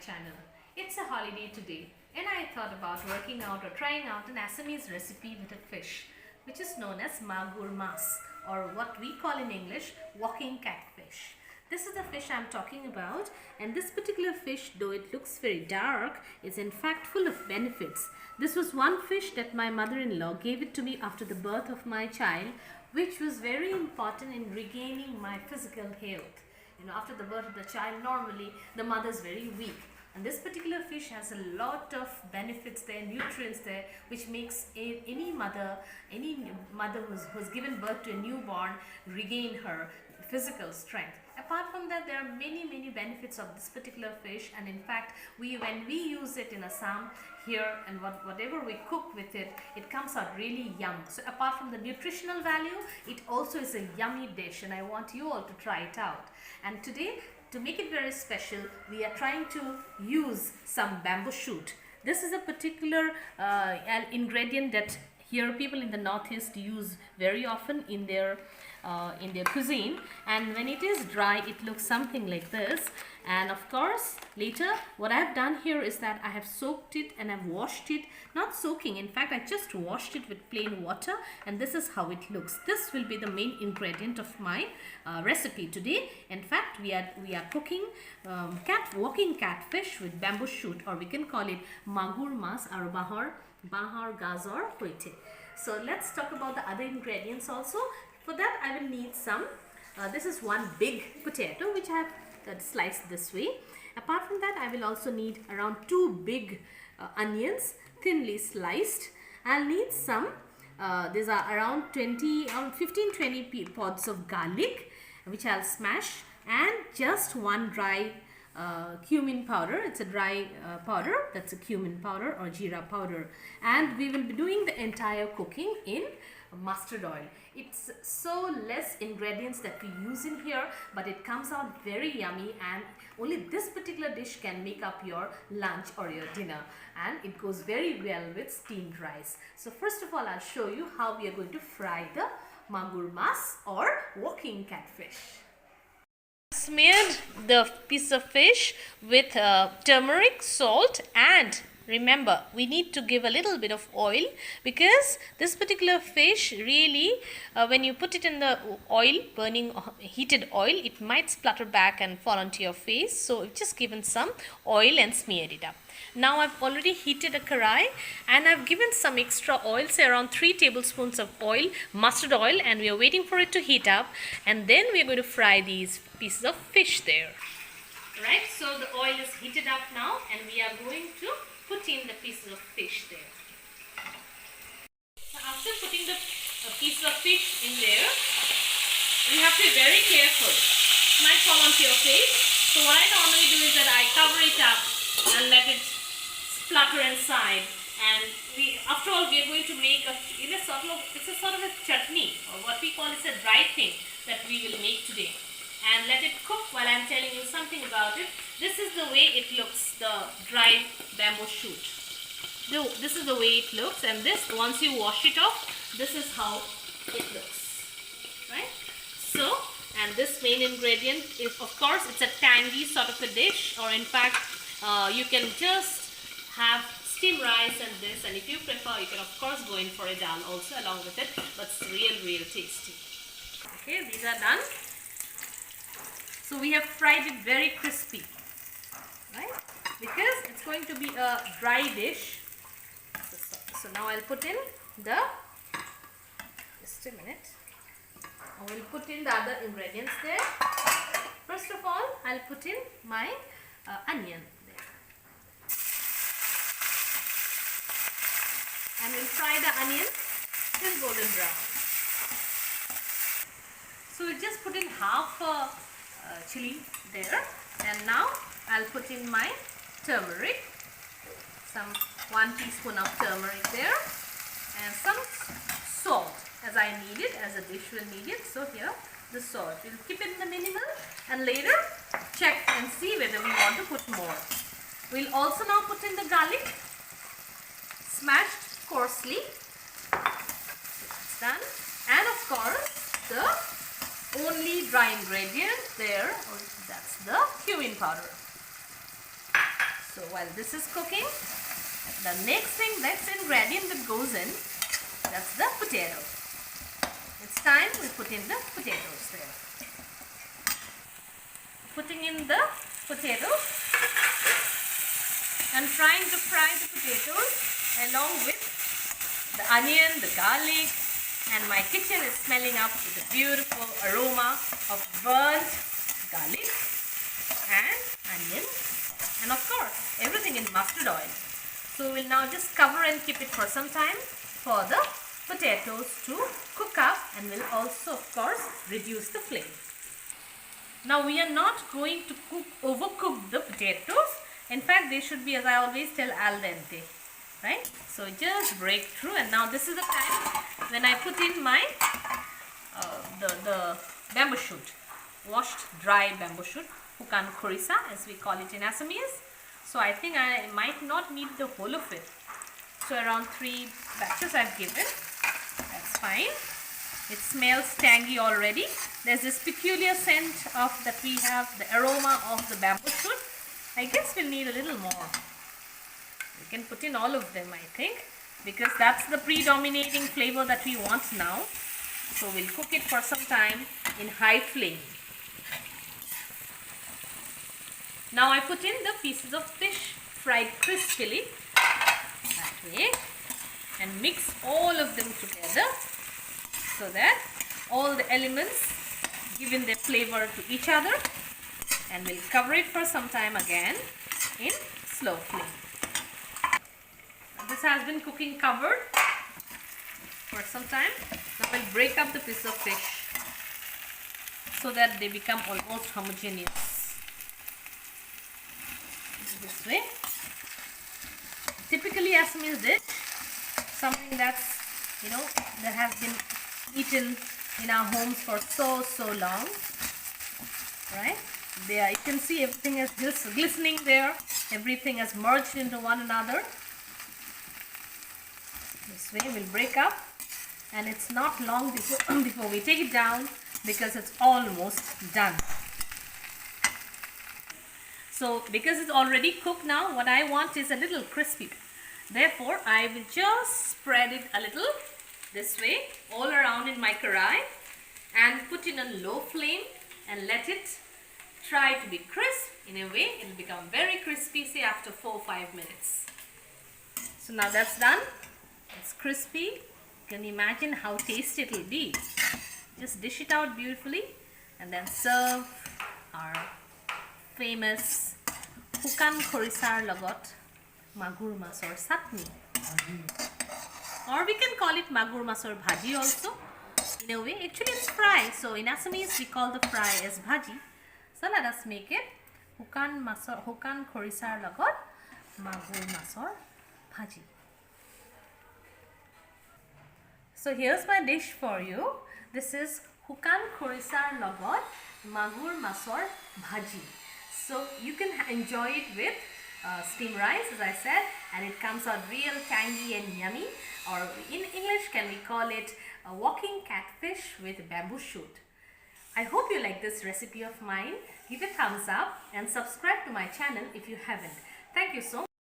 channel. It's a holiday today and I thought about working out or trying out an Assamese recipe with a fish which is known as Magur Maas, or what we call in English walking catfish. This is the fish I'm talking about, and this particular fish, though it looks very dark, is in fact full of benefits. This was one fish that my mother-in-law gave it to me after the birth of my child, which was very important in regaining my physical health. After the birth of the child, normally the mother is very weak, and this particular fish has a lot of benefits there, nutrients there, which makes any mother who's given birth to a newborn regain her physical strength. Apart from that, there are many benefits of this particular fish, and in fact when we use it in Assam here, and whatever we cook with it, it comes out really yum. So apart from the nutritional value, it also is a yummy dish, and I want you all to try it out. And today, to make it very special, we are trying to use some bamboo shoot. This is a particular ingredient that here people in the northeast use very often in their cuisine, and when it is dry it looks something like this. And of course later what I have done here is that I have soaked it and I've washed it, not soaking, in fact I just washed it with plain water, and this is how it looks. This will be the main ingredient of my recipe today. In fact we are cooking walking catfish with bamboo shoot, or we can call it Magur Maas or Bahar Gazor Hoite. So let's talk about the other ingredients also. For that I will need some, this is one big potato which I have sliced this way. Apart from that I will also need around 2 big onions thinly sliced. I'll need some, these are around 15-20 pods of garlic which I'll smash, and just one dry cumin powder. It's a dry powder, that's a cumin powder or jeera powder, and we will be doing the entire cooking in mustard oil. It's so less ingredients that we use in here, but it comes out very yummy, and only this particular dish can make up your lunch or your dinner, and it goes very well with steamed rice. So first of all I'll show you how we are going to fry the Magur Maas or walking catfish. Smeared the piece of fish with turmeric, salt, and remember we need to give a little bit of oil, because this particular fish really when you put it in the oil, burning heated oil, it might splutter back and fall onto your face. So I've just given some oil and smeared it up. Now I've already heated a karai and I've given some extra oil, say around 3 tablespoons of oil, mustard oil, and we are waiting for it to heat up, and then we are going to fry these pieces of fish there. Right, so the oil is heated up now and we are going to put in the pieces of fish there. So after putting the pieces of fish in there, you have to be very careful. It might fall onto your face. So what I normally do is that I cover it up and let it splutter inside. And after all, we are going to make it's a sort of a chutney, or what we call is a dry thing that we will make today. And let it cook while I'm telling you something about it. This is the way it looks, the dry bamboo shoot. This is the way it looks, and this, once you wash it off, this is how it looks, right? So, and this main ingredient is, of course, it's a tangy sort of a dish, or in fact, you can just have steamed rice and this, and if you prefer, you can of course go in for a dal also along with it, but it's real tasty. Okay, these are done. So we have fried it very crispy, right? Because it's going to be a dry dish. So now I'll put in just a minute. I will put in the other ingredients there. First of all, I'll put in my onion there. And we'll fry the onion till golden brown. So we'll just put in half chili there, and now I'll put in my turmeric, some 1 teaspoon of turmeric there, and some salt as I need it, as a dish will need it. So here the salt, we'll keep it in the minimal and later check and see whether we want to put more. We'll also now put in the garlic, smashed coarsely. It's done, and of course the only dry ingredient there, that's the cumin powder. So while this is cooking, the next ingredient that goes in, that's the potato. It's time we put in the potatoes there. Putting in the potatoes and trying to fry the potatoes along with the onion, the garlic, and my kitchen is smelling up with a beautiful aroma of burnt garlic and onion, and of course everything in mustard oil. So we'll now just cover and keep it for some time for the potatoes to cook up, and we'll also of course reduce the flame. Now we are not going to overcook the potatoes. In fact, they should be, as I always tell, al dente, right? So just break through, and now this is the time when I put in my the bamboo shoot, washed dry bamboo shoot, Xukan Khorisar as we call it in Assamese. So I think I might not need the whole of it. So around 3 batches I've given. That's fine. It smells tangy already. There's this peculiar scent of that we have, the aroma of the bamboo shoot. I guess we'll need a little more. We can put in all of them, I think, because that's the predominating flavor that we want now. So we'll cook it for some time in high flame. Now I put in the pieces of fish fried crispily that way and mix all of them together so that all the elements give in their flavor to each other, and we'll cover it for some time again in slow flame. This has been cooking covered for some time. Now we'll break up the piece of fish so that they become almost homogeneous. This way. Typically Assamese dish, something that's, that has been eaten in our homes for so long, right? There you can see everything is glistening there, everything has merged into one another. This way we'll break up, and it's not long before we take it down because it's almost done. So because it's already cooked now, what I want is a little crispy. Therefore, I will just spread it a little this way all around in my karai and put in a low flame and let it try to be crisp. In a way, it will become very crispy, say after 4 or 5 minutes. So now that's done. It's crispy. You can imagine how tasty it will be. Just dish it out beautifully and then serve our famous Xukan Khorisar Logot Magur Maas or Satni. Or we can call it Magur Maas or Bhaji also. In a way, actually it's fry. So in Assamese we call the fry as Bhaji. So let us make it Xukan Khorisar Logot Magur Maas or Bhaji. So here's my dish for you. This is Xukan Khorisar Logot Magur Maas or Bhaji. So you can enjoy it with steamed rice, as I said, and it comes out real tangy and yummy. Or in English, can we call it a walking catfish with bamboo shoot. I hope you like this recipe of mine. Give a thumbs up and subscribe to my channel if you haven't. Thank you so much.